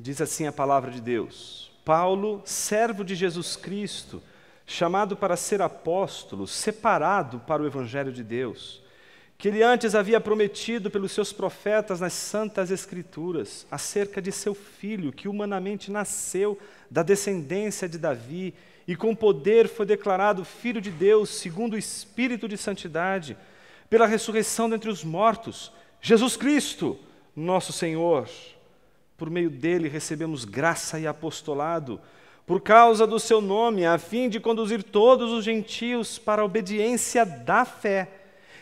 Diz assim a palavra de Deus: Paulo, servo de Jesus Cristo, chamado para ser apóstolo, separado para o Evangelho de Deus, que ele antes havia prometido pelos seus profetas nas Santas Escrituras, acerca de seu filho, que humanamente nasceu da descendência de Davi, e com poder foi declarado Filho de Deus, segundo o Espírito de Santidade, pela ressurreição dentre os mortos, Jesus Cristo, nosso Senhor. Por meio dele recebemos graça e apostolado, por causa do seu nome, a fim de conduzir todos os gentios para a obediência da fé,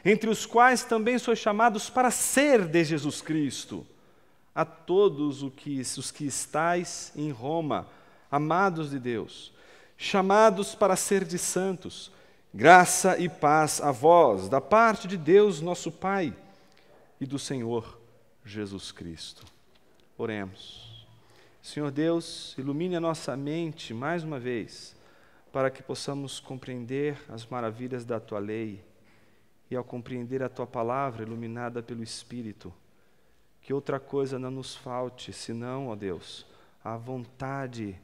entre os quais também sois chamados para ser de Jesus Cristo. A todos os que estáis em Roma, amados de Deus, chamados para ser de santos, graça e paz a vós, da parte de Deus nosso Pai e do Senhor Jesus Cristo. Oremos. Senhor Deus, ilumine a nossa mente mais uma vez, para que possamos compreender as maravilhas da Tua lei e, ao compreender a Tua palavra iluminada pelo Espírito, que outra coisa não nos falte, senão, ó Deus, a vontade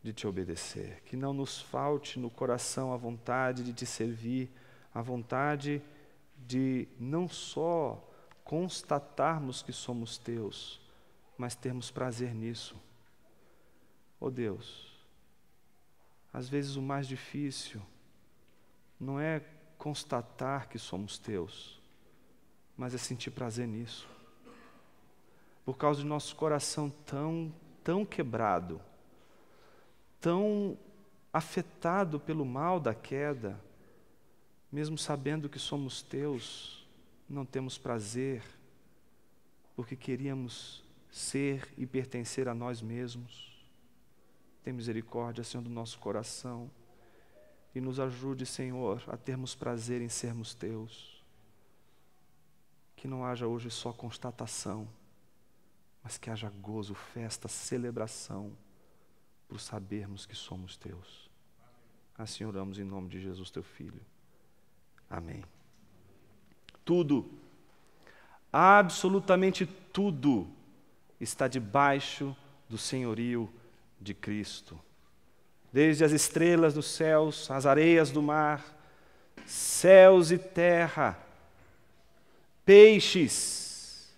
de Te obedecer. Que não nos falte no coração a vontade de Te servir, a vontade de não só constatarmos que somos Teus, mas termos prazer nisso. Oh Deus, às vezes o mais difícil não é constatar que somos Teus, mas é sentir prazer nisso. Por causa do nosso coração tão quebrado, tão afetado pelo mal da queda, mesmo sabendo que somos Teus, não temos prazer, porque queríamos ser e pertencer a nós mesmos. Tem misericórdia, Senhor, do nosso coração e nos ajude, Senhor, a termos prazer em sermos Teus. Que não haja hoje só constatação, mas que haja gozo, festa, celebração, por sabermos que somos Teus. Assim oramos em nome de Jesus, Teu Filho. Amém. Tudo, absolutamente tudo, está debaixo do senhorio de Cristo. Desde as estrelas dos céus, as areias do mar, céus e terra, peixes,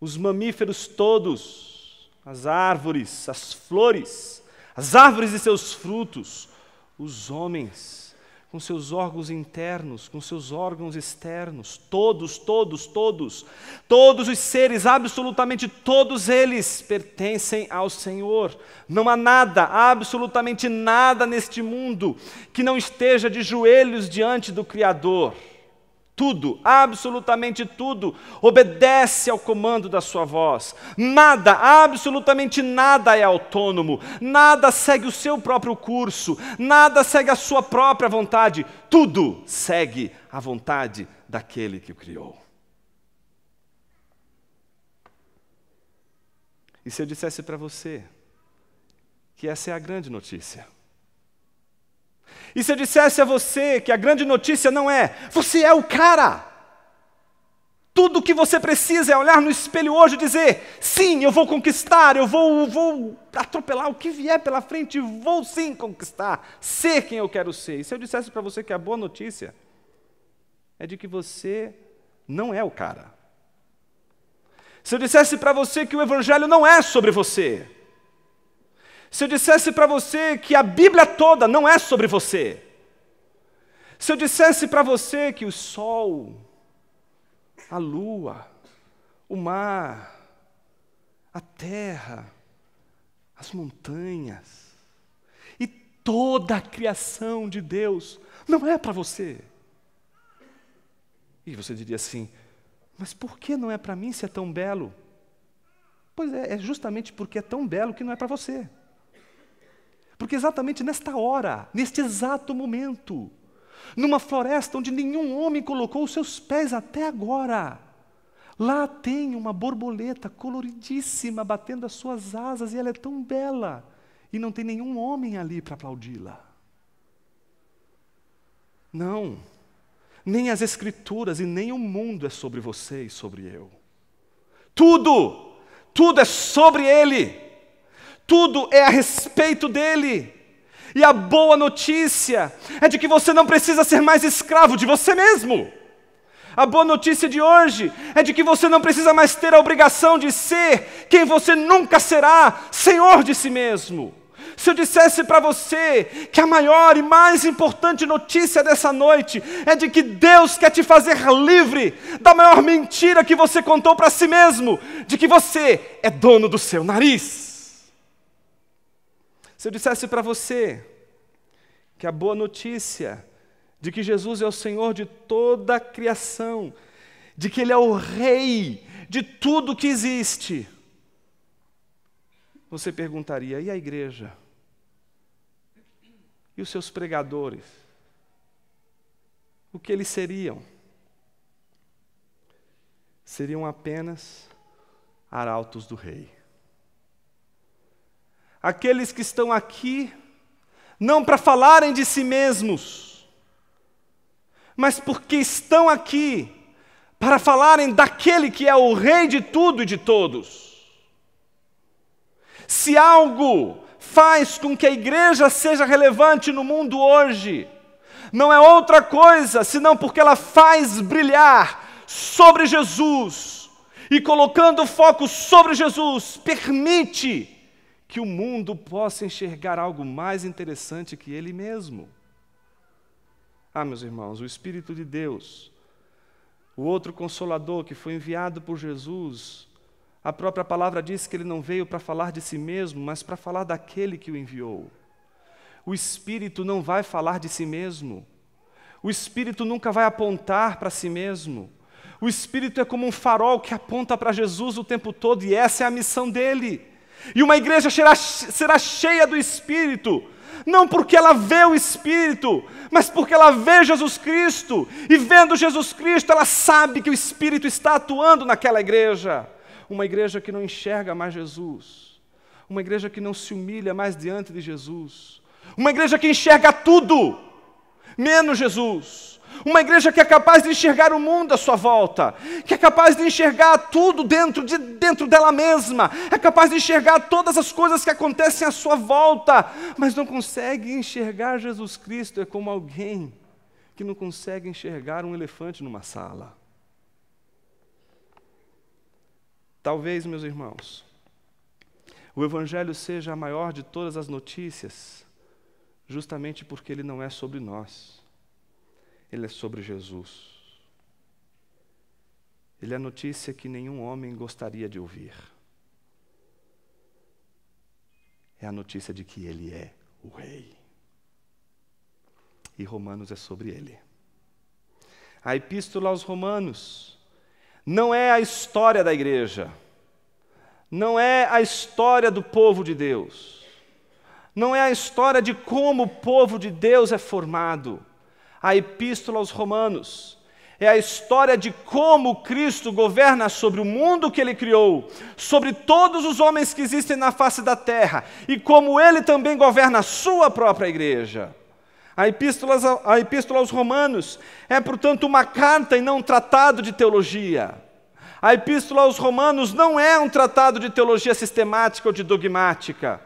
os mamíferos todos, as árvores, as flores, as árvores e seus frutos, os homens, com seus órgãos internos, com seus órgãos externos, todos os seres, absolutamente todos eles pertencem ao Senhor. Não há nada, absolutamente nada neste mundo que não esteja de joelhos diante do Criador. Tudo, absolutamente tudo, obedece ao comando da sua voz. Nada, absolutamente nada é autônomo. Nada segue o seu próprio curso. Nada segue a sua própria vontade. Tudo segue a vontade daquele que o criou. E se eu dissesse para você que essa é a grande notícia? E se eu dissesse a você que a grande notícia não é, você é o cara. Tudo o que você precisa é olhar no espelho hoje e dizer, sim, eu vou conquistar, eu vou atropelar o que vier pela frente, vou sim conquistar, ser quem eu quero ser. E se eu dissesse para você que a boa notícia é de que você não é o cara. Se eu dissesse para você que o Evangelho não é sobre você. Se eu dissesse para você que a Bíblia toda não é sobre você. Se eu dissesse para você que o sol, a lua, o mar, a terra, as montanhas e toda a criação de Deus não é para você. E você diria assim, mas por que não é para mim se é tão belo? Pois é justamente porque é tão belo que não é para você. Porque exatamente nesta hora, neste exato momento, numa floresta onde nenhum homem colocou os seus pés até agora, lá tem uma borboleta coloridíssima batendo as suas asas e ela é tão bela e não tem nenhum homem ali para aplaudi-la. Não, nem as Escrituras e nem o mundo é sobre você e sobre eu. Tudo é sobre Ele. Tudo é a respeito dele. E a boa notícia é de que você não precisa ser mais escravo de você mesmo. A boa notícia de hoje é de que você não precisa mais ter a obrigação de ser quem você nunca será, senhor de si mesmo. Se eu dissesse para você que a maior e mais importante notícia dessa noite é de que Deus quer te fazer livre da maior mentira que você contou para si mesmo, de que você é dono do seu nariz. Se eu dissesse para você que a boa notícia de que Jesus é o Senhor de toda a criação, de que Ele é o Rei de tudo que existe, você perguntaria: e a igreja? E os seus pregadores? O que eles seriam? Seriam apenas arautos do Rei. Aqueles que estão aqui, não para falarem de si mesmos, mas porque estão aqui para falarem daquele que é o Rei de tudo e de todos. Se algo faz com que a igreja seja relevante no mundo hoje, não é outra coisa senão porque ela faz brilhar sobre Jesus, e colocando o foco sobre Jesus, permite que o mundo possa enxergar algo mais interessante que ele mesmo. Meus irmãos, o Espírito de Deus, o outro Consolador que foi enviado por Jesus, a própria palavra diz que ele não veio para falar de si mesmo, mas para falar daquele que o enviou. O Espírito não vai falar de si mesmo. O Espírito nunca vai apontar para si mesmo. O Espírito é como um farol que aponta para Jesus o tempo todo, e essa é a missão dele. E uma igreja será cheia do Espírito, não porque ela vê o Espírito, mas porque ela vê Jesus Cristo, e vendo Jesus Cristo, ela sabe que o Espírito está atuando naquela igreja. Uma igreja que não enxerga mais Jesus, uma igreja que não se humilha mais diante de Jesus, uma igreja que enxerga tudo, menos Jesus, uma igreja que é capaz de enxergar o mundo à sua volta, que é capaz de enxergar tudo dentro dela mesma, é capaz de enxergar todas as coisas que acontecem à sua volta, mas não consegue enxergar Jesus Cristo. É como alguém que não consegue enxergar um elefante numa sala. Talvez, meus irmãos, o Evangelho seja a maior de todas as notícias, justamente porque ele não é sobre nós, ele é sobre Jesus. Ele é a notícia que nenhum homem gostaria de ouvir. É a notícia de que ele é o Rei. E Romanos é sobre ele. A Epístola aos Romanos não é a história da igreja, não é a história do povo de Deus, não é a história de como o povo de Deus é formado. A Epístola aos Romanos é a história de como Cristo governa sobre o mundo que Ele criou, sobre todos os homens que existem na face da terra, e como Ele também governa a sua própria igreja. A Epístola aos Romanos é, portanto, uma carta e não um tratado de teologia. A Epístola aos Romanos não é um tratado de teologia sistemática ou de dogmática.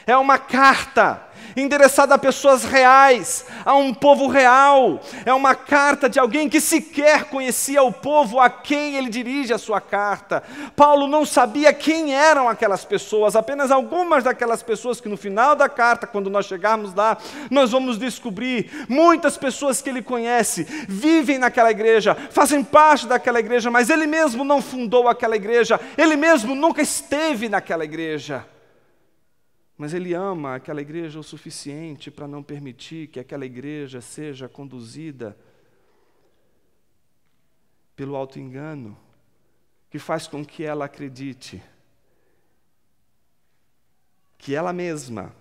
É uma carta endereçada a pessoas reais, a um povo real. É uma carta de alguém que sequer conhecia o povo a quem ele dirige a sua carta. Paulo não sabia quem eram aquelas pessoas, apenas algumas daquelas pessoas que no final da carta, quando nós chegarmos lá, nós vamos descobrir. Muitas pessoas que ele conhece vivem naquela igreja, fazem parte daquela igreja, mas ele mesmo não fundou aquela igreja, ele mesmo nunca esteve naquela igreja. Mas ele ama aquela igreja o suficiente para não permitir que aquela igreja seja conduzida pelo auto-engano, que faz com que ela acredite que ela mesma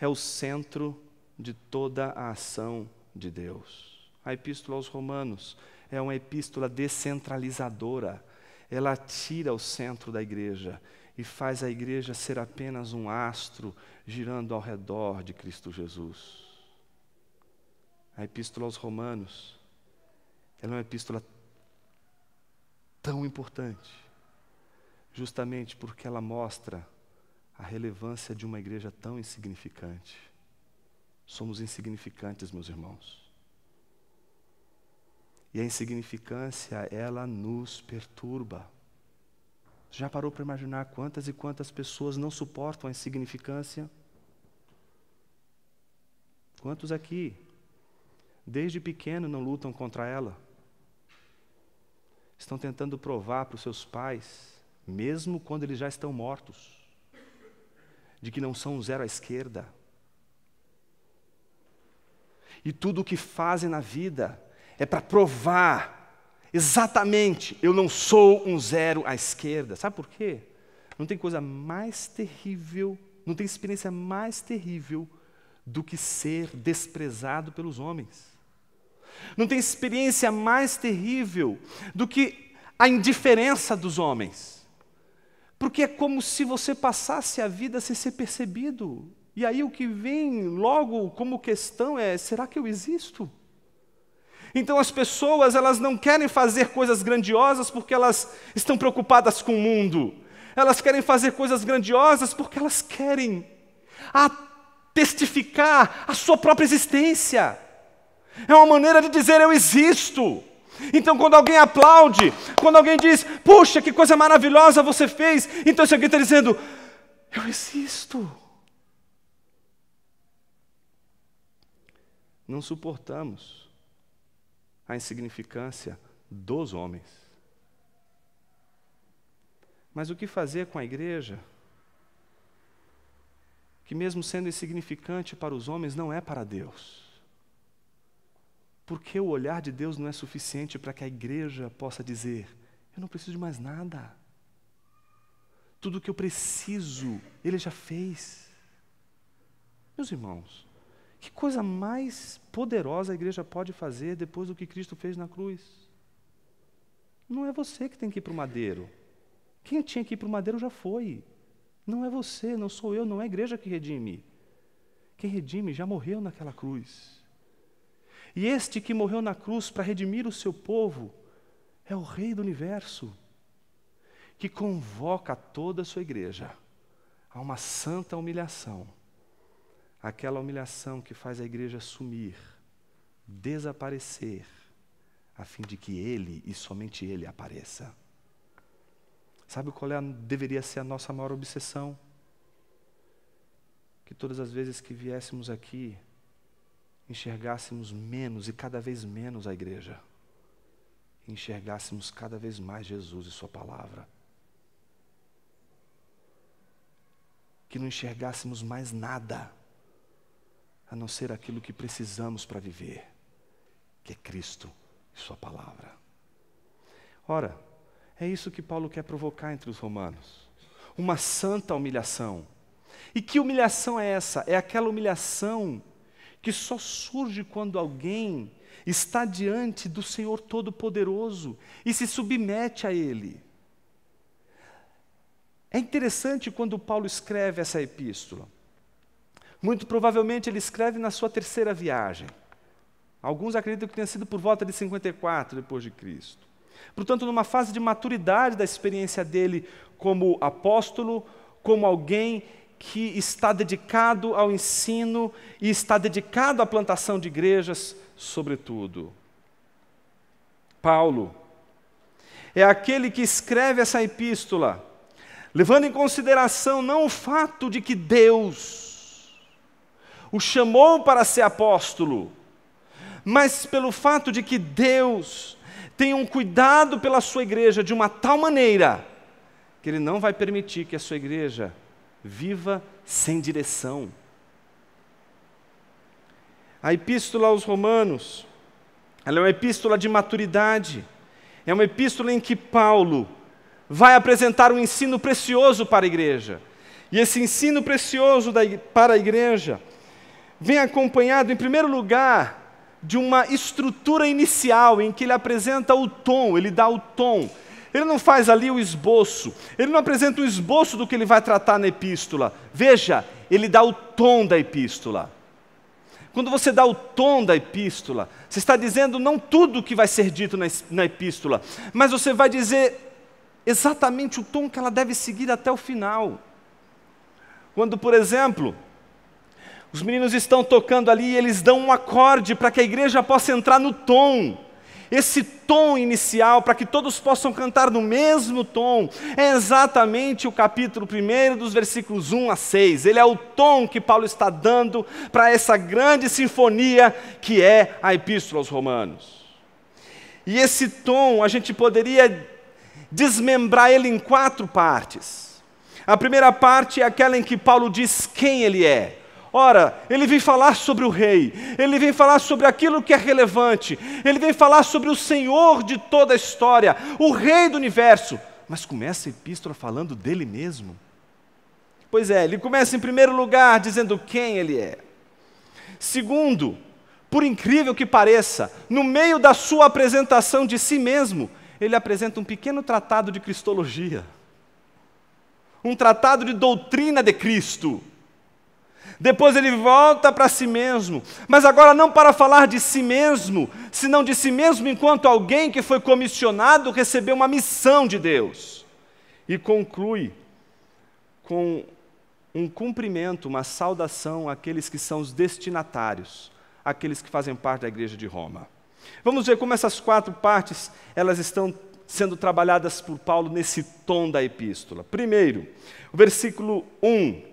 é o centro de toda a ação de Deus. A Epístola aos Romanos é uma epístola descentralizadora. Ela tira o centro da igreja e faz a igreja ser apenas um astro girando ao redor de Cristo Jesus. A Epístola aos Romanos, ela é uma epístola tão importante, justamente porque ela mostra a relevância de uma igreja tão insignificante. Somos insignificantes, meus irmãos. E a insignificância, ela nos perturba. Já parou para imaginar quantas e quantas pessoas não suportam a insignificância? Quantos aqui, desde pequeno, não lutam contra ela? Estão tentando provar para os seus pais, mesmo quando eles já estão mortos, de que não são um zero à esquerda. E tudo o que fazem na vida é para provar exatamente, eu não sou um zero à esquerda. Sabe por quê? Não tem coisa mais terrível, não tem experiência mais terrível do que ser desprezado pelos homens. Não tem experiência mais terrível do que a indiferença dos homens. Porque é como se você passasse a vida sem ser percebido. E aí o que vem logo como questão é, será que eu existo? Então as pessoas, elas não querem fazer coisas grandiosas porque elas estão preocupadas com o mundo. Elas querem fazer coisas grandiosas porque elas querem testificar a sua própria existência. É uma maneira de dizer eu existo. Então quando alguém aplaude, quando alguém diz, puxa, que coisa maravilhosa você fez, então esse alguém está dizendo, eu existo. Não suportamos a insignificância dos homens. Mas o que fazer com a igreja, que mesmo sendo insignificante para os homens, não é para Deus? Porque o olhar de Deus não é suficiente para que a igreja possa dizer, eu não preciso de mais nada. Tudo o que eu preciso, Ele já fez. Meus irmãos, que coisa mais poderosa a igreja pode fazer depois do que Cristo fez na cruz? Não é você que tem que ir para o madeiro. Quem tinha que ir para o madeiro já foi. Não é você, não sou eu, não é a igreja que redime. Quem redime já morreu naquela cruz. E este que morreu na cruz para redimir o seu povo é o Rei do Universo, que convoca toda a sua igreja a uma santa humilhação. Aquela humilhação que faz a igreja sumir, desaparecer, a fim de que Ele e somente Ele apareça. Sabe qual deveria ser a nossa maior obsessão? Que todas as vezes que viéssemos aqui, enxergássemos menos e cada vez menos a igreja. Enxergássemos cada vez mais Jesus e Sua palavra. Que não enxergássemos mais nada, a não ser aquilo que precisamos para viver, que é Cristo e Sua palavra. Ora, é isso que Paulo quer provocar entre os romanos. Uma santa humilhação. E que humilhação é essa? É aquela humilhação que só surge quando alguém está diante do Senhor Todo-Poderoso e se submete a Ele. É interessante quando Paulo escreve essa epístola. Muito provavelmente ele escreve na sua terceira viagem. Alguns acreditam que tenha sido por volta de 54 depois de Cristo. Portanto, numa fase de maturidade da experiência dele como apóstolo, como alguém que está dedicado ao ensino e está dedicado à plantação de igrejas, sobretudo. Paulo é aquele que escreve essa epístola, levando em consideração não o fato de que Deus o chamou para ser apóstolo, mas pelo fato de que Deus tem um cuidado pela sua igreja de uma tal maneira que Ele não vai permitir que a sua igreja viva sem direção. A epístola aos Romanos, ela é uma epístola de maturidade, é uma epístola em que Paulo vai apresentar um ensino precioso para a igreja. E esse ensino precioso para a igreja vem acompanhado, em primeiro lugar, de uma estrutura inicial em que ele apresenta o tom, ele dá o tom. Ele não faz ali o esboço, ele não apresenta o esboço do que ele vai tratar na epístola. Veja, ele dá o tom da epístola. Quando você dá o tom da epístola, você está dizendo não tudo o que vai ser dito na epístola, mas você vai dizer exatamente o tom que ela deve seguir até o final. Quando, por exemplo, os meninos estão tocando ali e eles dão um acorde para que a igreja possa entrar no tom. Esse tom inicial, para que todos possam cantar no mesmo tom, é exatamente o capítulo 1, dos versículos 1 a 6. Ele é o tom que Paulo está dando para essa grande sinfonia que é a Epístola aos Romanos. E esse tom, a gente poderia desmembrar ele em 4 partes. A primeira parte é aquela em que Paulo diz quem ele é. Ora, ele vem falar sobre o rei, ele vem falar sobre aquilo que é relevante, ele vem falar sobre o Senhor de toda a história, o rei do universo. Mas começa a epístola falando dele mesmo. Pois é, ele começa em primeiro lugar dizendo quem ele é. Segundo, por incrível que pareça, no meio da sua apresentação de si mesmo, ele apresenta um pequeno tratado de cristologia, um tratado de doutrina de Cristo. Depois ele volta para si mesmo, mas agora não para falar de si mesmo, senão de si mesmo enquanto alguém que foi comissionado recebeu uma missão de Deus. E conclui com um cumprimento, uma saudação àqueles que são os destinatários, aqueles que fazem parte da igreja de Roma. Vamos ver como essas 4 partes, elas estão sendo trabalhadas por Paulo nesse tom da epístola. Primeiro, o versículo 1.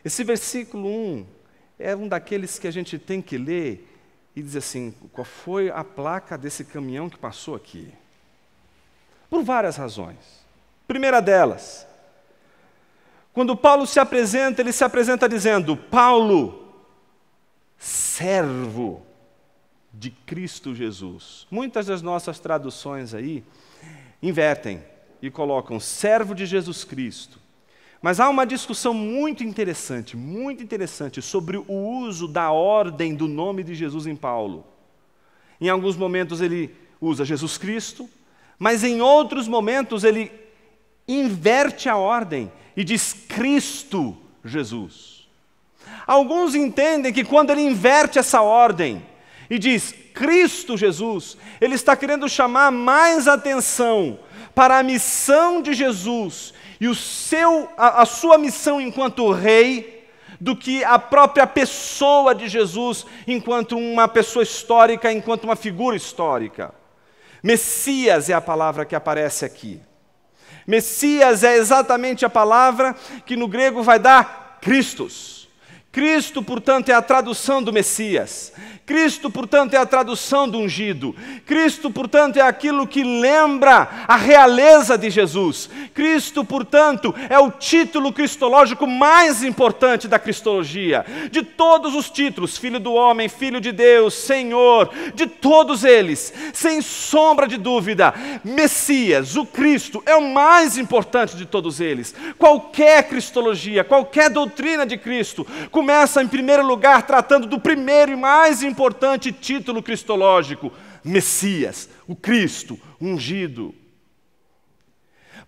Esse versículo 1 é um daqueles que a gente tem que ler e dizer assim, qual foi a placa desse caminhão que passou aqui? Por várias razões. Primeira delas, quando Paulo se apresenta, ele se apresenta dizendo, Paulo, servo de Cristo Jesus. Muitas das nossas traduções aí invertem e colocam servo de Jesus Cristo. Mas há uma discussão muito interessante sobre o uso da ordem do nome de Jesus em Paulo. Em alguns momentos ele usa Jesus Cristo, mas em outros momentos ele inverte a ordem e diz Cristo Jesus. Alguns entendem que quando ele inverte essa ordem e diz Cristo Jesus, ele está querendo chamar mais atenção para a missão de Jesus e a sua missão enquanto rei, do que a própria pessoa de Jesus enquanto uma pessoa histórica, enquanto uma figura histórica. Messias é a palavra que aparece aqui. Messias é exatamente a palavra que no grego vai dar Christos. Cristo, portanto, é a tradução do Messias. Cristo, portanto, é a tradução do ungido. Cristo, portanto, é aquilo que lembra a realeza de Jesus. Cristo, portanto, é o título cristológico mais importante da cristologia. De todos os títulos, Filho do Homem, Filho de Deus, Senhor, de todos eles, sem sombra de dúvida, Messias, o Cristo, é o mais importante de todos eles. Qualquer cristologia, qualquer doutrina de Cristo, começa em primeiro lugar tratando do primeiro e mais importante título cristológico, Messias, o Cristo, ungido.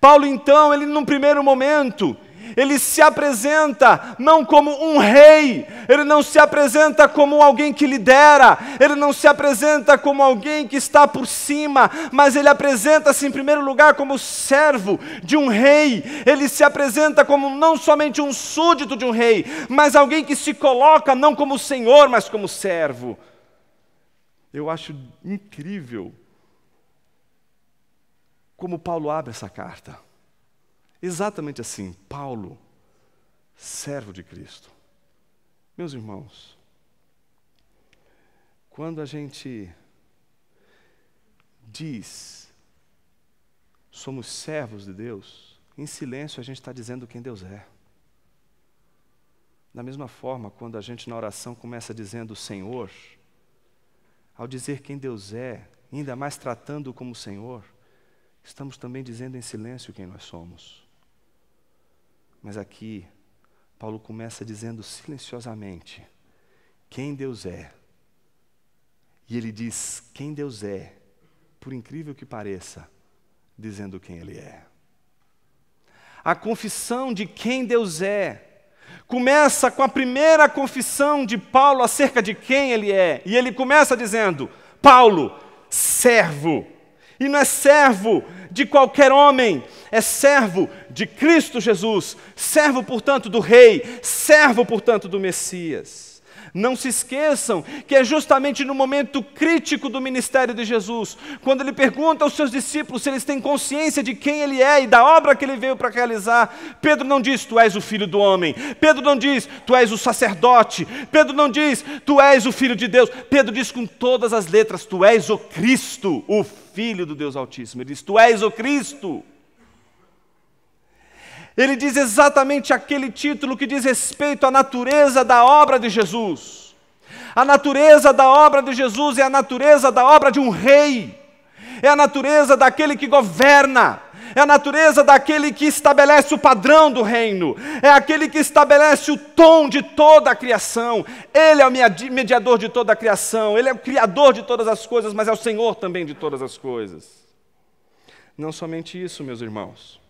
Paulo, então, ele num primeiro momento, ele se apresenta não como um rei, ele não se apresenta como alguém que lidera, ele não se apresenta como alguém que está por cima, mas ele apresenta-se em primeiro lugar como servo de um rei, ele se apresenta como não somente um súdito de um rei, mas alguém que se coloca não como senhor, mas como servo. Eu acho incrível como Paulo abre essa carta. Exatamente assim, Paulo, servo de Cristo. Meus irmãos, quando a gente diz somos servos de Deus, em silêncio a gente está dizendo quem Deus é. Da mesma forma, quando a gente na oração começa dizendo Senhor, ao dizer quem Deus é, ainda mais tratando-o como Senhor, estamos também dizendo em silêncio quem nós somos. Mas aqui, Paulo começa dizendo silenciosamente quem Deus é. E ele diz quem Deus é, por incrível que pareça, dizendo quem Ele é. A confissão de quem Deus é começa com a primeira confissão de Paulo acerca de quem ele é. E ele começa dizendo, Paulo, servo. E não é servo de qualquer homem, é servo de Cristo Jesus, servo, portanto, do Rei, servo, portanto, do Messias. Não se esqueçam que é justamente no momento crítico do ministério de Jesus, quando ele pergunta aos seus discípulos se eles têm consciência de quem ele é e da obra que ele veio para realizar. Pedro não diz, tu és o Filho do homem. Pedro não diz, tu és o sacerdote. Pedro não diz, tu és o Filho de Deus. Pedro diz com todas as letras, tu és o Cristo, o Filho do Deus Altíssimo. Ele diz, tu és o Cristo. Ele diz exatamente aquele título que diz respeito à natureza da obra de Jesus. A natureza da obra de Jesus é a natureza da obra de um rei. É a natureza daquele que governa. É a natureza daquele que estabelece o padrão do reino. É aquele que estabelece o tom de toda a criação. Ele é o mediador de toda a criação. Ele é o criador de todas as coisas, mas é o Senhor também de todas as coisas. Não somente isso, meus irmãos.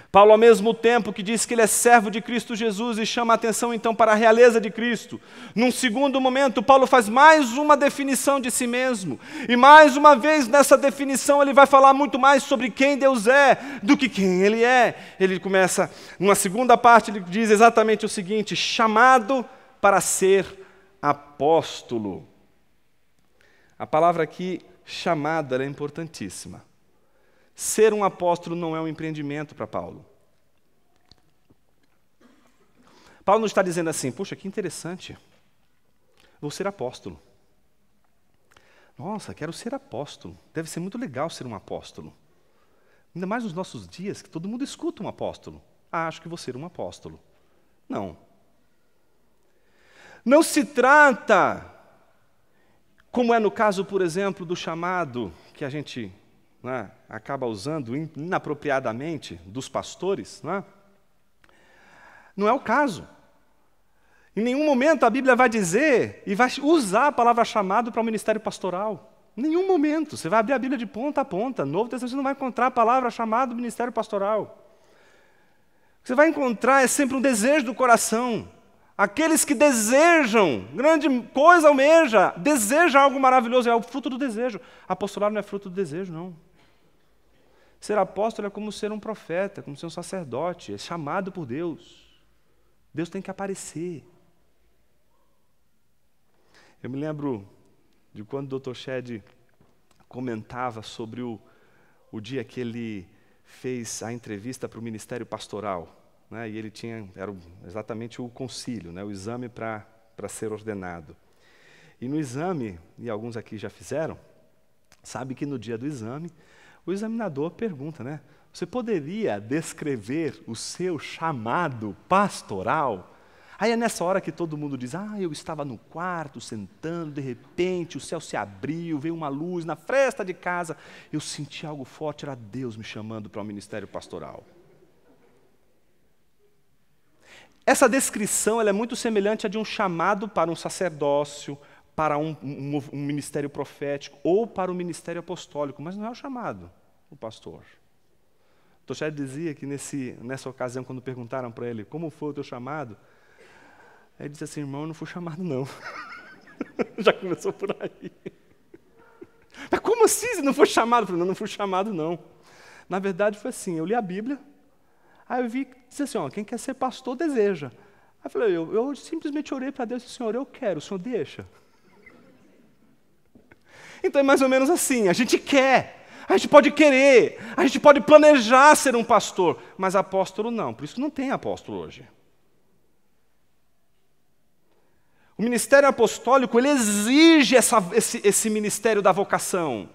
Paulo, ao mesmo tempo que diz que ele é servo de Cristo Jesus e chama a atenção então para a realeza de Cristo, num segundo momento, Paulo faz mais uma definição de si mesmo. E mais uma vez nessa definição ele vai falar muito mais sobre quem Deus é do que quem ele é. Ele começa, numa segunda parte, ele diz exatamente o seguinte: chamado para ser apóstolo. A palavra aqui, chamado, ela é importantíssima. Ser um apóstolo não é um empreendimento para Paulo. Paulo não está dizendo assim, puxa, que interessante, vou ser apóstolo. Nossa, quero ser apóstolo. Deve ser muito legal ser um apóstolo. Ainda mais nos nossos dias, que todo mundo escuta um apóstolo. Ah, acho que vou ser um apóstolo. Não. Não se trata, como é no caso, por exemplo, do chamado que a gente acaba usando inapropriadamente dos pastores, não é o caso. Em nenhum momento a Bíblia vai dizer e vai usar a palavra chamado para o ministério pastoral. Em nenhum momento. Você vai abrir a Bíblia de ponta a ponta. No Novo Testamento você não vai encontrar a palavra chamado ministério pastoral. O que você vai encontrar é sempre um desejo do coração. Aqueles que desejam, grande coisa almeja, deseja algo maravilhoso, é o fruto do desejo. Apostolado não é fruto do desejo, não. Ser apóstolo é como ser um profeta, como ser um sacerdote, é chamado por Deus. Deus tem que aparecer. Eu me lembro de quando o Dr. Shedd comentava sobre o dia que ele fez a entrevista para o ministério pastoral, e ele era exatamente o concílio, o exame para ser ordenado. E no exame, e alguns aqui já fizeram, sabe que no dia do exame, o examinador pergunta, você poderia descrever o seu chamado pastoral? Aí é nessa hora que todo mundo diz, eu estava no quarto, sentando, de repente o céu se abriu, veio uma luz na fresta de casa, eu senti algo forte, era Deus me chamando para o ministério pastoral. Essa descrição ela é muito semelhante à de um chamado para um sacerdócio, para um ministério profético ou para o ministério apostólico, mas não é o chamado, o pastor. O Dr. Shedd dizia que nessa ocasião, quando perguntaram para ele, como foi o teu chamado? Ele disse assim, irmão, eu não fui chamado não. Já começou por aí. Mas como assim você não foi chamado? Eu falei, não fui chamado não. Na verdade foi assim, eu li a Bíblia, aí eu vi, disse assim, quem quer ser pastor deseja. Aí eu falei, eu simplesmente orei para Deus e disse, Senhor, eu quero, o Senhor deixa. Então é mais ou menos assim, a gente quer, a gente pode querer, a gente pode planejar ser um pastor, mas apóstolo não, por isso que não tem apóstolo hoje. O ministério apostólico, ele exige esse ministério da vocação,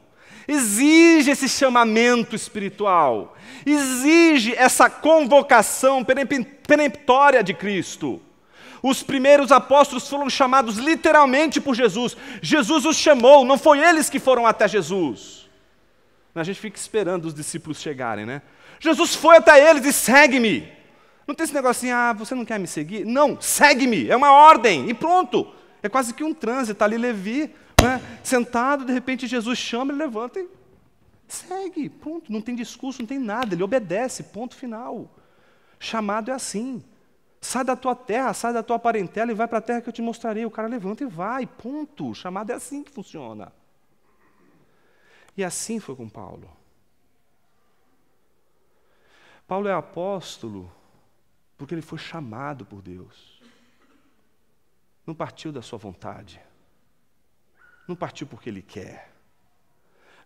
exige esse chamamento espiritual, exige essa convocação peremptória de Cristo. Os primeiros apóstolos foram chamados literalmente por Jesus. Jesus os chamou, não foi eles que foram até Jesus. A gente fica esperando os discípulos chegarem, Jesus foi até eles e segue-me. Não tem esse negócio assim, você não quer me seguir? Não, segue-me, é uma ordem, e pronto. É quase que um trânsito, está ali Levi, sentado, de repente Jesus chama, ele levanta e segue, pronto. Não tem discurso, não tem nada, ele obedece, ponto final. Chamado é assim. Sai da tua terra, sai da tua parentela e vai para a terra que eu te mostrarei. O cara levanta e vai, ponto. O chamado é assim que funciona. E assim foi com Paulo. Paulo é apóstolo porque ele foi chamado por Deus. Não partiu da sua vontade. Não partiu porque ele quer.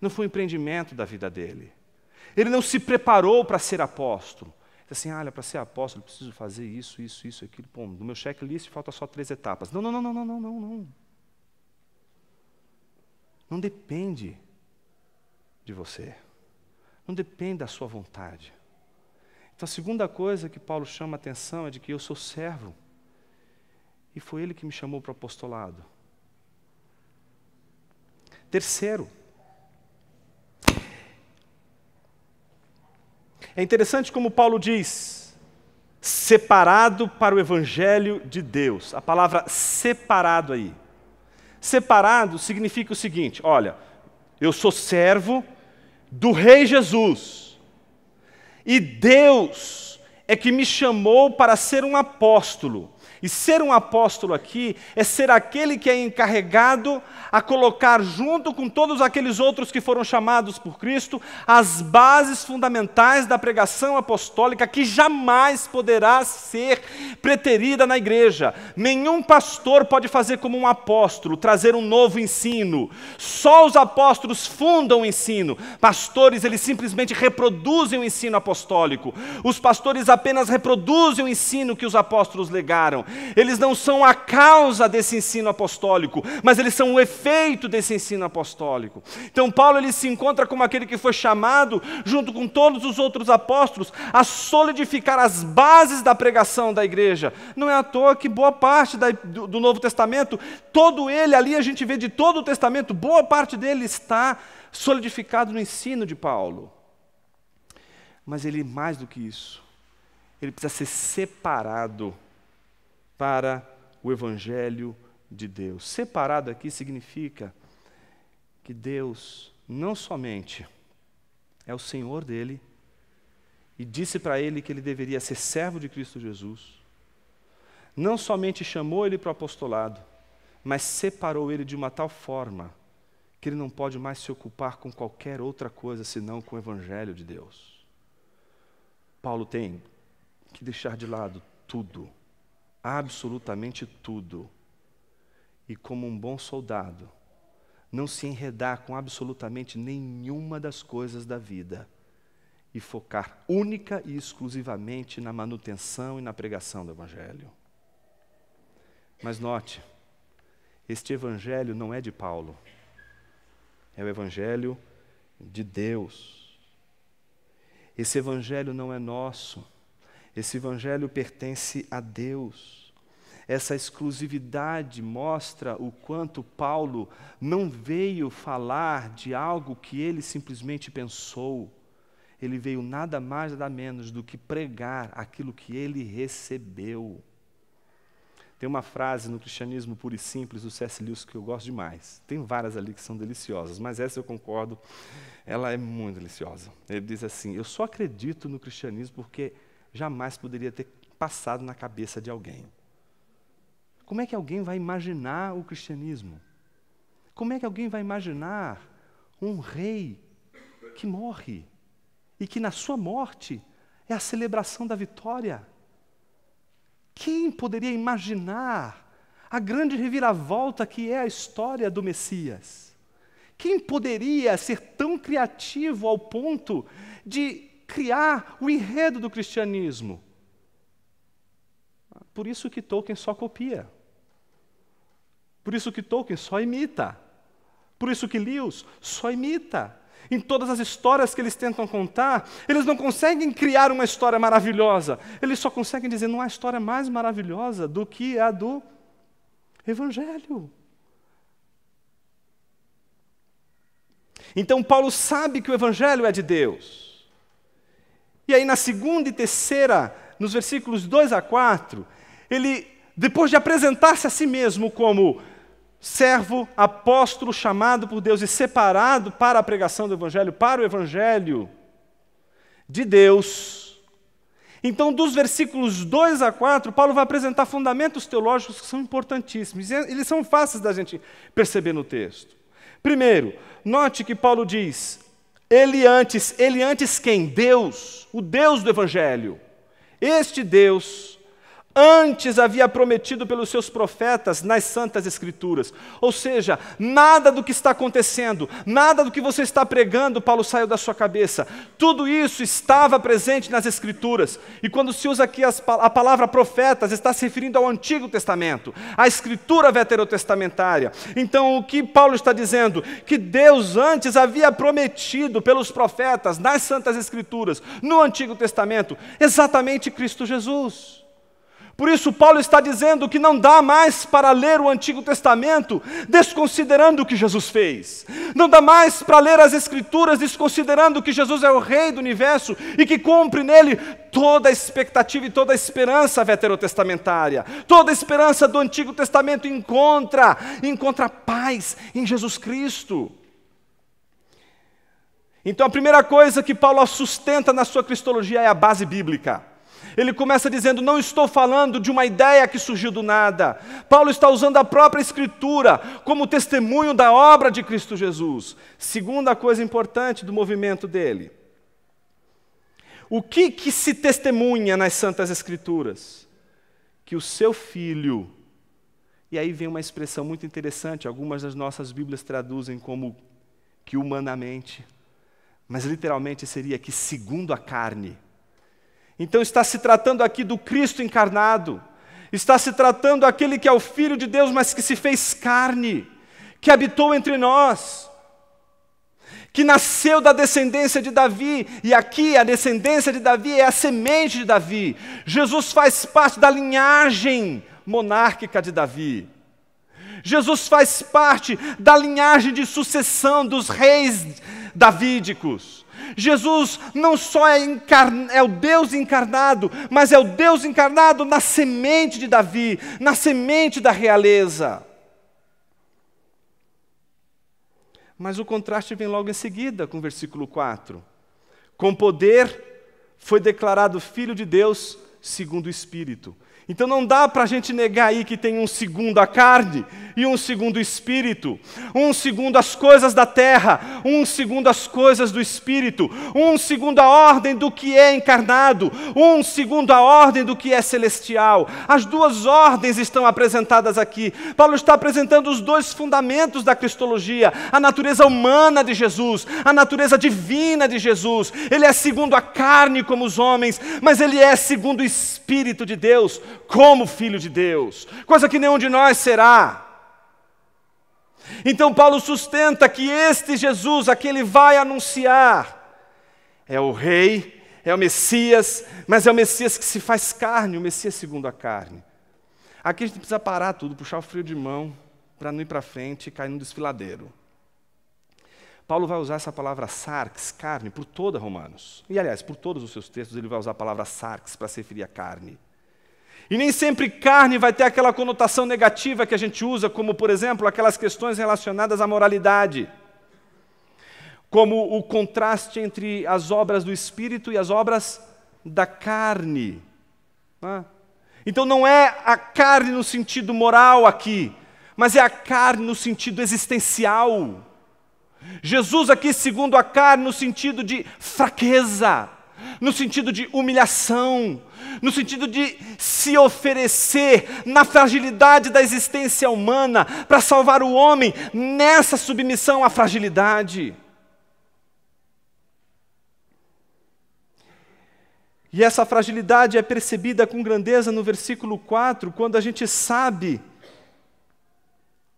Não foi um empreendimento da vida dele. Ele não se preparou para ser apóstolo. Assim, olha, para ser apóstolo eu preciso fazer isso, isso, isso, aquilo. Pô, no meu checklist falta só 3 etapas. Não, não, não, não, não, não, não, não. Não depende de você. Não depende da sua vontade. Então, a segunda coisa que Paulo chama a atenção é de que eu sou servo. E foi ele que me chamou para o apostolado. Terceiro, é interessante como Paulo diz, separado para o Evangelho de Deus. A palavra separado aí. Separado significa o seguinte, olha, eu sou servo do Rei Jesus. E Deus é que me chamou para ser um apóstolo. E ser um apóstolo aqui é ser aquele que é encarregado a colocar junto com todos aqueles outros que foram chamados por Cristo as bases fundamentais da pregação apostólica que jamais poderá ser preterida na igreja. Nenhum pastor pode fazer como um apóstolo, trazer um novo ensino. Só os apóstolos fundam o ensino. Pastores, eles simplesmente reproduzem o ensino apostólico. Os pastores apenas reproduzem o ensino que os apóstolos legaram. Eles não são a causa desse ensino apostólico, mas eles são o efeito desse ensino apostólico. Então Paulo ele se encontra como aquele que foi chamado, junto com todos os outros apóstolos, a solidificar as bases da pregação da igreja. Não é à toa que boa parte do Novo Testamento, todo ele ali a gente vê de todo o Testamento, boa parte dele está solidificado no ensino de Paulo. Mas ele mais do que isso, ele precisa ser separado para o Evangelho de Deus. Separado aqui significa que Deus não somente é o Senhor dele e disse para ele que ele deveria ser servo de Cristo Jesus, não somente chamou ele para o apostolado, mas separou ele de uma tal forma que ele não pode mais se ocupar com qualquer outra coisa senão com o Evangelho de Deus. Paulo tem que deixar de lado tudo, absolutamente tudo, e como um bom soldado, não se enredar com absolutamente nenhuma das coisas da vida e focar única e exclusivamente na manutenção e na pregação do Evangelho. Mas note, este Evangelho não é de Paulo, é o Evangelho de Deus. Esse Evangelho não é nosso. Esse Evangelho pertence a Deus. Essa exclusividade mostra o quanto Paulo não veio falar de algo que ele simplesmente pensou. Ele veio nada mais, nada menos do que pregar aquilo que ele recebeu. Tem uma frase no Cristianismo Puro e Simples do C.S. Lewis que eu gosto demais. Tem várias ali que são deliciosas, mas essa eu concordo, ela é muito deliciosa. Ele diz assim, eu só acredito no cristianismo porque jamais poderia ter passado na cabeça de alguém. Como é que alguém vai imaginar o cristianismo? Como é que alguém vai imaginar um rei que morre e que na sua morte é a celebração da vitória? Quem poderia imaginar a grande reviravolta que é a história do Messias? Quem poderia ser tão criativo ao ponto de criar o enredo do cristianismo? Por isso que Tolkien só copia. Por isso que Tolkien só imita. Por isso que Lewis só imita. Em todas as histórias que eles tentam contar, eles não conseguem criar uma história maravilhosa. Eles só conseguem dizer, não há história mais maravilhosa do que a do Evangelho. Então Paulo sabe que o Evangelho é de Deus. E aí na segunda e terceira, nos versículos 2 a 4, ele, depois de apresentar-se a si mesmo como servo, apóstolo, chamado por Deus e separado para a pregação do Evangelho, para o Evangelho de Deus. Então, dos versículos 2 a 4, Paulo vai apresentar fundamentos teológicos que são importantíssimos. Eles são fáceis da gente perceber no texto. Primeiro, note que Paulo diz, Ele antes quem? Deus, o Deus do Evangelho. Este Deus antes havia prometido pelos seus profetas nas Santas Escrituras. Ou seja, nada do que está acontecendo, nada do que você está pregando, Paulo, saiu da sua cabeça. Tudo isso estava presente nas Escrituras. E quando se usa aqui a palavra profetas, está se referindo ao Antigo Testamento, à Escritura veterotestamentária. Então, o que Paulo está dizendo? Que Deus antes havia prometido pelos profetas nas Santas Escrituras, no Antigo Testamento, exatamente Cristo Jesus. Por isso, Paulo está dizendo que não dá mais para ler o Antigo Testamento desconsiderando o que Jesus fez. Não dá mais para ler as Escrituras desconsiderando que Jesus é o Rei do Universo e que cumpre nele toda a expectativa e toda a esperança veterotestamentária. Toda a esperança do Antigo Testamento encontra paz em Jesus Cristo. Então, a primeira coisa que Paulo sustenta na sua cristologia é a base bíblica. Ele começa dizendo, não estou falando de uma ideia que surgiu do nada. Paulo está usando a própria Escritura como testemunho da obra de Cristo Jesus. Segunda coisa importante do movimento dele. O que se testemunha nas Santas Escrituras? Que o seu Filho, e aí vem uma expressão muito interessante, algumas das nossas Bíblias traduzem como que humanamente, mas literalmente seria que segundo a carne. Então está se tratando aqui do Cristo encarnado, está se tratando daquele que é o Filho de Deus, mas que se fez carne, que habitou entre nós, que nasceu da descendência de Davi, e aqui a descendência de Davi é a semente de Davi. Jesus faz parte da linhagem monárquica de Davi. Jesus faz parte da linhagem de sucessão dos reis davídicos. Jesus não só é o Deus encarnado, mas é o Deus encarnado na semente de Davi, na semente da realeza. Mas o contraste vem logo em seguida, com o versículo 4. Com poder foi declarado Filho de Deus segundo o Espírito. Então não dá para a gente negar aí que tem um segundo a carne e um segundo o Espírito, um segundo as coisas da terra, um segundo as coisas do Espírito, um segundo a ordem do que é encarnado, um segundo a ordem do que é celestial. As duas ordens estão apresentadas aqui. Paulo está apresentando os dois fundamentos da cristologia, a natureza humana de Jesus, a natureza divina de Jesus. Ele é segundo a carne como os homens, mas ele é segundo o Espírito de Deus, como Filho de Deus, coisa que nenhum de nós será. Então Paulo sustenta que este Jesus, a quem ele vai anunciar, é o Rei, é o Messias, mas é o Messias que se faz carne, o Messias segundo a carne. Aqui a gente precisa parar tudo, puxar o freio de mão, para não ir para frente e cair no desfiladeiro. Paulo vai usar essa palavra sarx, carne, por toda Romanos. E aliás, por todos os seus textos ele vai usar a palavra sarx para se referir à carne. E nem sempre carne vai ter aquela conotação negativa que a gente usa, como, por exemplo, aquelas questões relacionadas à moralidade. Como o contraste entre as obras do Espírito e as obras da carne. Então não é a carne no sentido moral aqui, mas é a carne no sentido existencial. Jesus aqui, segundo a carne, no sentido de fraqueza, no sentido de humilhação, no sentido de se oferecer na fragilidade da existência humana para salvar o homem nessa submissão à fragilidade. E essa fragilidade é percebida com grandeza no versículo 4, quando a gente sabe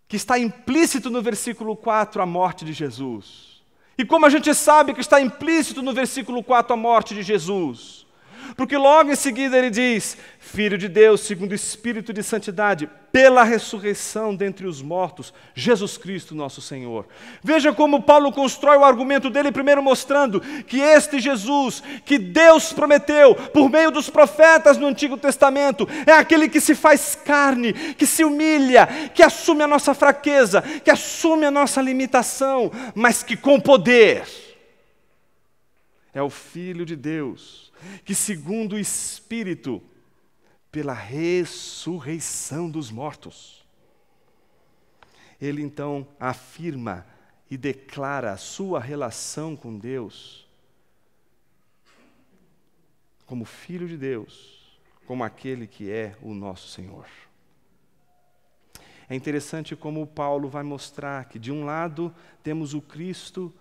que está implícito no versículo 4 a morte de Jesus. E como a gente sabe que está implícito no versículo 4 a morte de Jesus? Porque logo em seguida ele diz, Filho de Deus, segundo o Espírito de Santidade, pela ressurreição dentre os mortos, Jesus Cristo nosso Senhor. Veja como Paulo constrói o argumento dele, primeiro mostrando que este Jesus, que Deus prometeu por meio dos profetas no Antigo Testamento, é aquele que se faz carne, que se humilha, que assume a nossa fraqueza, que assume a nossa limitação, mas que com poder é o Filho de Deus, que segundo o Espírito, pela ressurreição dos mortos, ele então afirma e declara a sua relação com Deus como filho de Deus, como aquele que é o nosso Senhor. É interessante como Paulo vai mostrar que, de um lado, temos o Cristo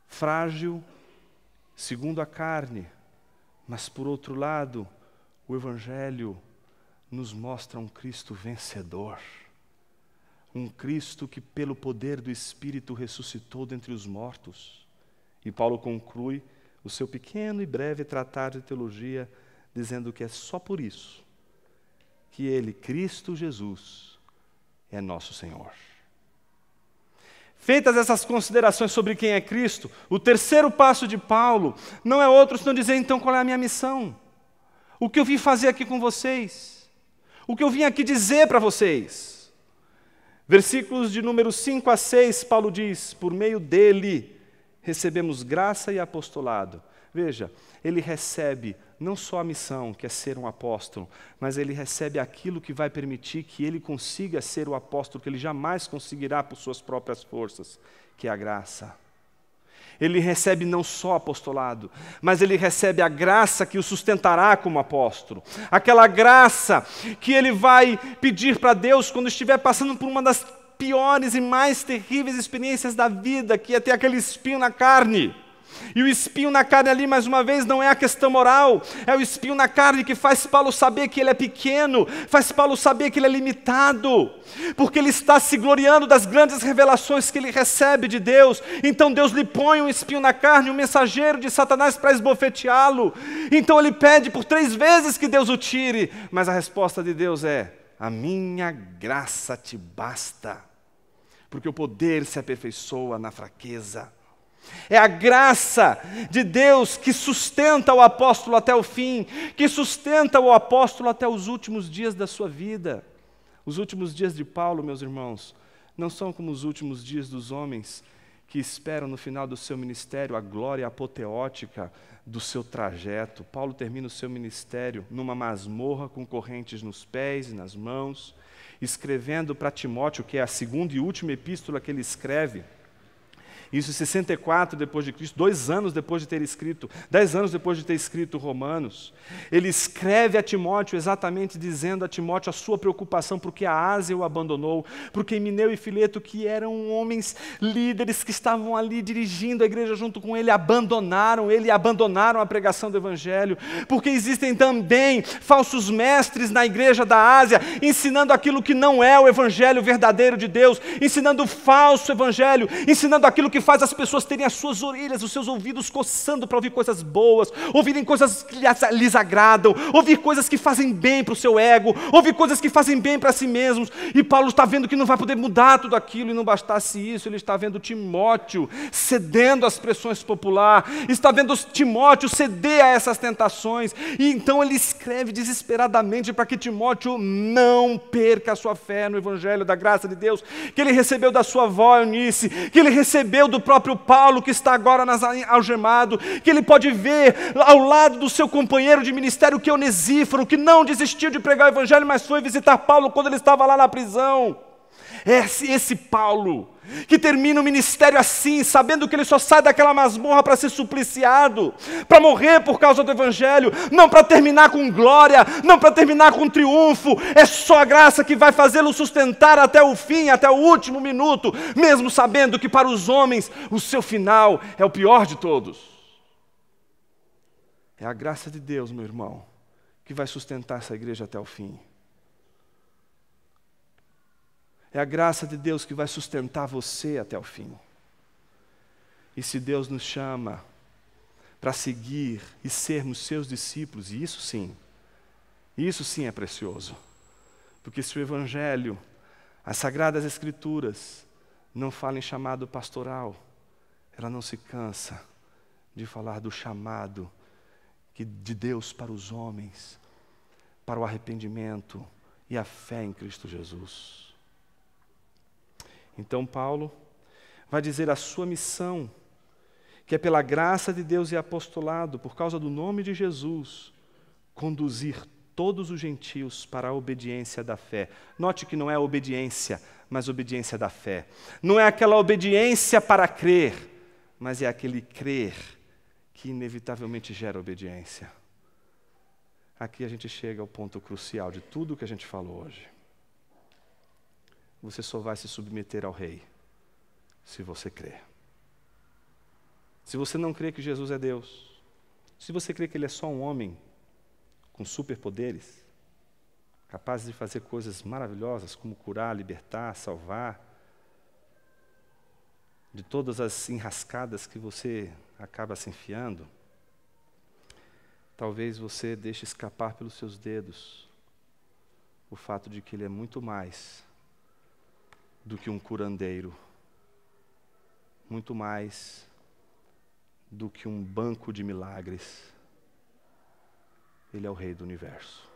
frágil, segundo a carne, mas, por outro lado, o Evangelho nos mostra um Cristo vencedor, um Cristo que, pelo poder do Espírito, ressuscitou dentre os mortos. E Paulo conclui o seu pequeno e breve tratado de teologia, dizendo que é só por isso que Ele, Cristo Jesus, é nosso Senhor. Feitas essas considerações sobre quem é Cristo, o terceiro passo de Paulo não é outro senão dizer, então, qual é a minha missão? O que eu vim fazer aqui com vocês? O que eu vim aqui dizer para vocês? Versículos de número 5 a 6, Paulo diz, por meio dele recebemos graça e apostolado. Veja, ele recebe não só a missão, que é ser um apóstolo, mas ele recebe aquilo que vai permitir que ele consiga ser o apóstolo que ele jamais conseguirá por suas próprias forças, que é a graça. Ele recebe não só apostolado, mas ele recebe a graça que o sustentará como apóstolo. Aquela graça que ele vai pedir para Deus quando estiver passando por uma das piores e mais terríveis experiências da vida, que é ter aquele espinho na carne. E o espinho na carne ali, mais uma vez, não é a questão moral, é o espinho na carne que faz Paulo saber que ele é pequeno, faz Paulo saber que ele é limitado, porque ele está se gloriando das grandes revelações que ele recebe de Deus. Então Deus lhe põe um espinho na carne, um mensageiro de Satanás para esbofeteá-lo. Então ele pede por 3 vezes que Deus o tire, mas a resposta de Deus é: a minha graça te basta, porque o poder se aperfeiçoa na fraqueza. É a graça de Deus que sustenta o apóstolo até o fim, que sustenta o apóstolo até os últimos dias da sua vida. Os últimos dias de Paulo, meus irmãos, não são como os últimos dias dos homens que esperam no final do seu ministério a glória apoteótica do seu trajeto. Paulo termina o seu ministério numa masmorra com correntes nos pés e nas mãos, escrevendo para Timóteo, que é a segunda e última epístola que ele escreve. Isso em 64 depois de Cristo, 2 anos depois de ter escrito, 10 anos depois de ter escrito Romanos. Ele escreve a Timóteo exatamente dizendo a Timóteo a sua preocupação porque a Ásia o abandonou, porque Himeneu e Fileto, que eram homens líderes que estavam ali dirigindo a igreja junto com ele, abandonaram ele e abandonaram a pregação do Evangelho, porque existem também falsos mestres na igreja da Ásia, ensinando aquilo que não é o Evangelho verdadeiro de Deus, ensinando o falso Evangelho, ensinando aquilo que faz as pessoas terem as suas orelhas, os seus ouvidos coçando para ouvir coisas boas, ouvirem coisas que lhes agradam, ouvir coisas que fazem bem para o seu ego, ouvir coisas que fazem bem para si mesmos. E Paulo está vendo que não vai poder mudar tudo aquilo, e não bastasse isso, ele está vendo Timóteo cedendo às pressões populares, está vendo Timóteo ceder a essas tentações, e então ele escreve desesperadamente para que Timóteo não perca a sua fé no Evangelho da graça de Deus, que ele recebeu da sua avó Eunice, que ele recebeu do próprio Paulo, que está agora algemado, que ele pode ver ao lado do seu companheiro de ministério, que é Onesíforo, que não desistiu de pregar o Evangelho, mas foi visitar Paulo quando ele estava lá na prisão. Esse Paulo, que termina o ministério assim, sabendo que ele só sai daquela masmorra para ser supliciado, para morrer por causa do Evangelho, não para terminar com glória, não para terminar com triunfo, é só a graça que vai fazê-lo sustentar até o fim, até o último minuto, mesmo sabendo que para os homens o seu final é o pior de todos. É a graça de Deus, meu irmão, que vai sustentar essa igreja até o fim. É a graça de Deus que vai sustentar você até o fim. E se Deus nos chama para seguir e sermos seus discípulos, e isso sim é precioso. Porque se o Evangelho, as Sagradas Escrituras, não falam em chamado pastoral, ela não se cansa de falar do chamado de Deus para os homens, para o arrependimento e a fé em Cristo Jesus. Então Paulo vai dizer a sua missão, que é pela graça de Deus e apostolado, por causa do nome de Jesus, conduzir todos os gentios para a obediência da fé. Note que não é obediência, mas obediência da fé. Não é aquela obediência para crer, mas é aquele crer que inevitavelmente gera obediência. Aqui a gente chega ao ponto crucial de tudo o que a gente falou hoje. Você só vai se submeter ao Rei se você crer. Se você não crê que Jesus é Deus, se você crê que Ele é só um homem com superpoderes, capaz de fazer coisas maravilhosas como curar, libertar, salvar, de todas as enrascadas que você acaba se enfiando, talvez você deixe escapar pelos seus dedos o fato de que Ele é muito mais do que um curandeiro, muito mais do que um banco de milagres. Ele é o Rei do Universo.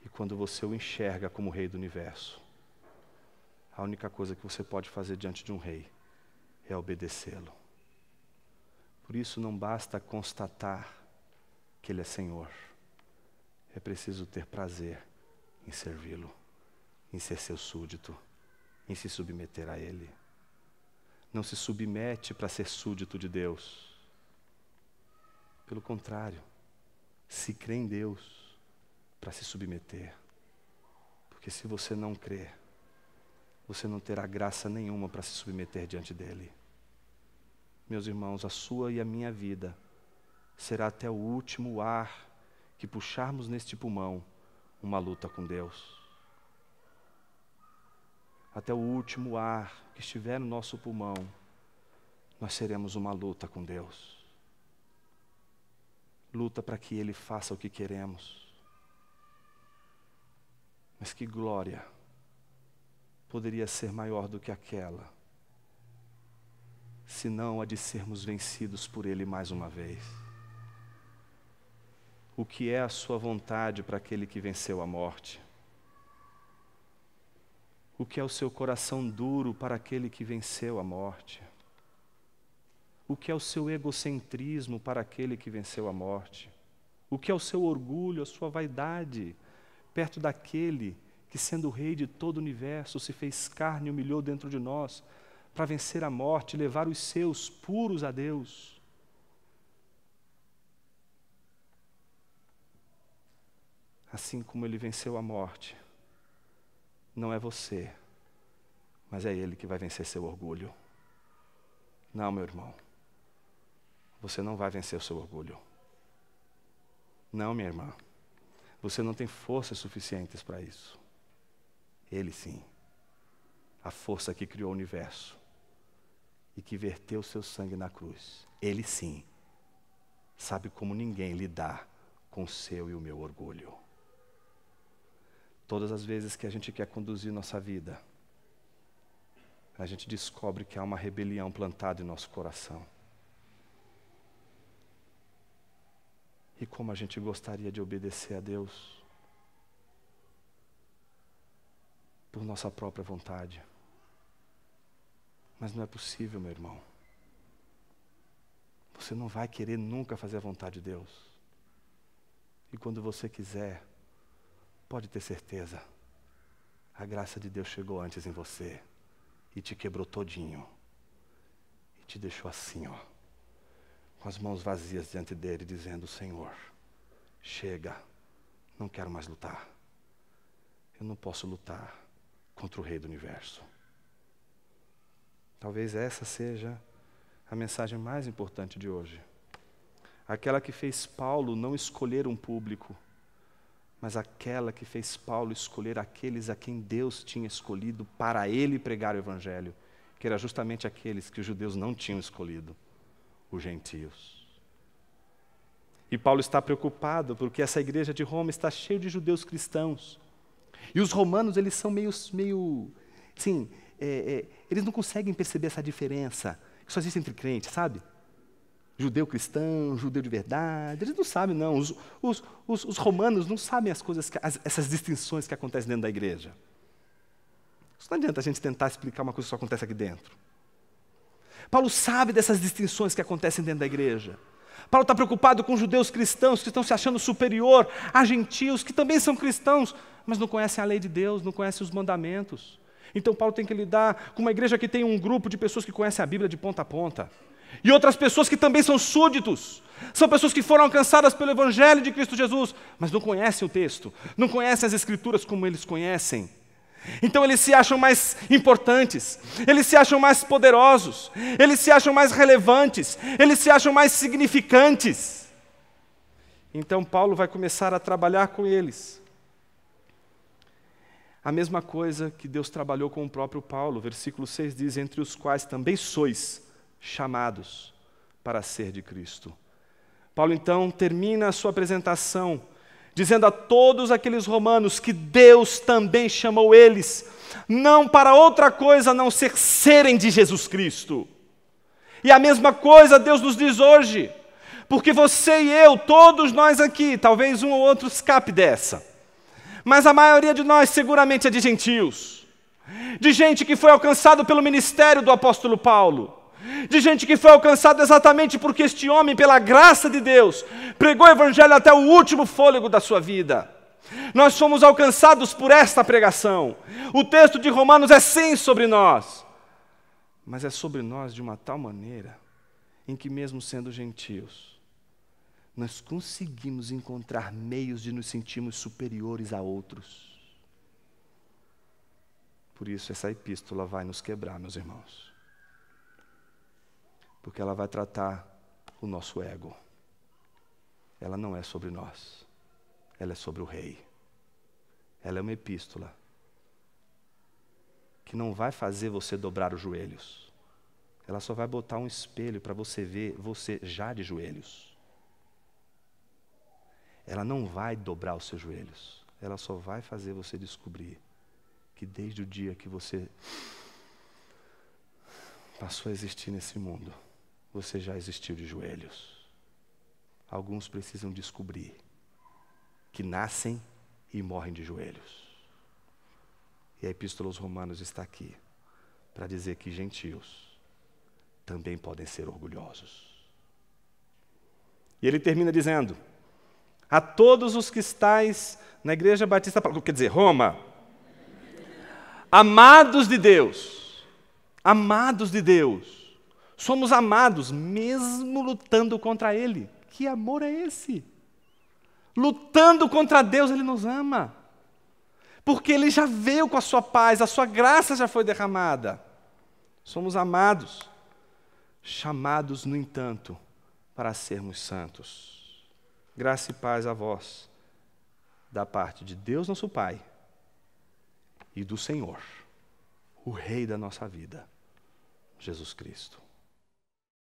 E quando você o enxerga como Rei do Universo, a única coisa que você pode fazer diante de um rei é obedecê-lo. Por isso não basta constatar que Ele é Senhor. É preciso ter prazer em servi-lo, em ser seu súdito, em se submeter a Ele. Não se submete para ser súdito de Deus. Pelo contrário, se crê em Deus para se submeter. Porque se você não crê, você não terá graça nenhuma para se submeter diante dEle. Meus irmãos, a sua e a minha vida será até o último ar que puxarmos neste pulmão uma luta com Deus. Até o último ar que estiver no nosso pulmão, nós teremos uma luta com Deus. Luta para que Ele faça o que queremos. Mas que glória poderia ser maior do que aquela, se não a de sermos vencidos por Ele mais uma vez. O que é a sua vontade para aquele que venceu a morte? O que é o seu coração duro para aquele que venceu a morte? O que é o seu egocentrismo para aquele que venceu a morte? O que é o seu orgulho, a sua vaidade, perto daquele que, sendo o Rei de todo o universo, se fez carne e humilhou dentro de nós, para vencer a morte e levar os seus puros a Deus? Assim como Ele venceu a morte, não é você, mas é Ele que vai vencer seu orgulho. Não, meu irmão, você não vai vencer o seu orgulho. Não, minha irmã, você não tem forças suficientes para isso. Ele sim, a força que criou o universo e que verteu seu sangue na cruz. Ele sim, sabe como ninguém lidar com o seu e o meu orgulho. Todas as vezes que a gente quer conduzir nossa vida, a gente descobre que há uma rebelião plantada em nosso coração. E como a gente gostaria de obedecer a Deus por nossa própria vontade. Mas não é possível, meu irmão. Você não vai querer nunca fazer a vontade de Deus. E quando você quiser, pode ter certeza, a graça de Deus chegou antes em você e te quebrou todinho e te deixou assim, ó, com as mãos vazias diante dele, dizendo: Senhor, chega, não quero mais lutar. Eu não posso lutar contra o Rei do Universo. Talvez essa seja a mensagem mais importante de hoje. Aquela que fez Paulo não escolher um público, mas aquela que fez Paulo escolher aqueles a quem Deus tinha escolhido para ele pregar o Evangelho, que era justamente aqueles que os judeus não tinham escolhido, os gentios. E Paulo está preocupado porque essa igreja de Roma está cheia de judeus cristãos. E os romanos, eles são meio sim, eles não conseguem perceber essa diferença que só existe entre crentes, sabe? Judeu cristão, judeu de verdade, eles não sabem, não. Os romanos não sabem as coisas, essas distinções que acontecem dentro da igreja. Isso não adianta a gente tentar explicar uma coisa que só acontece aqui dentro. Paulo sabe dessas distinções que acontecem dentro da igreja. Paulo está preocupado com judeus cristãos que estão se achando superior a gentios que também são cristãos, mas não conhecem a lei de Deus, não conhecem os mandamentos. Então Paulo tem que lidar com uma igreja que tem um grupo de pessoas que conhecem a Bíblia de ponta a ponta. E outras pessoas que também são súditos. São pessoas que foram alcançadas pelo Evangelho de Cristo Jesus, mas não conhecem o texto, não conhecem as Escrituras como eles conhecem. Então eles se acham mais importantes, eles se acham mais poderosos, eles se acham mais relevantes, eles se acham mais significantes. Então Paulo vai começar a trabalhar com eles. A mesma coisa que Deus trabalhou com o próprio Paulo. Versículo 6 diz, entre os quais também sois chamados para ser de Cristo. Paulo então termina a sua apresentação dizendo a todos aqueles romanos que Deus também chamou eles, não para outra coisa a não ser serem de Jesus Cristo. E a mesma coisa Deus nos diz hoje, porque você e eu, todos nós aqui, talvez um ou outro escape dessa, mas a maioria de nós seguramente é de gentios, de gente que foi alcançado pelo ministério do apóstolo Paulo, de gente que foi alcançado exatamente porque este homem, pela graça de Deus, pregou o Evangelho até o último fôlego da sua vida. Nós fomos alcançados por esta pregação. O texto de Romanos é sim sobre nós, mas é sobre nós de uma tal maneira em que mesmo sendo gentios, nós conseguimos encontrar meios de nos sentirmos superiores a outros. Por isso essa epístola vai nos quebrar, meus irmãos. Porque ela vai tratar o nosso ego. Ela não é sobre nós, ela é sobre o Rei. Ela é uma epístola que não vai fazer você dobrar os joelhos. Ela só vai botar um espelho para você ver você já de joelhos. Ela não vai dobrar os seus joelhos. Ela só vai fazer você descobrir que desde o dia que você passou a existir nesse mundo, você já existiu de joelhos. Alguns precisam descobrir que nascem e morrem de joelhos. E a Epístola aos Romanos está aqui para dizer que gentios também podem ser orgulhosos. E ele termina dizendo, a todos os que estáis na Igreja Batista, quer dizer, Roma, amados de Deus, somos amados mesmo lutando contra Ele. Que amor é esse? Lutando contra Deus, Ele nos ama. Porque Ele já veio com a sua paz, a sua graça já foi derramada. Somos amados, chamados, no entanto, para sermos santos. Graça e paz a vós, da parte de Deus nosso Pai e do Senhor, o Rei da nossa vida, Jesus Cristo.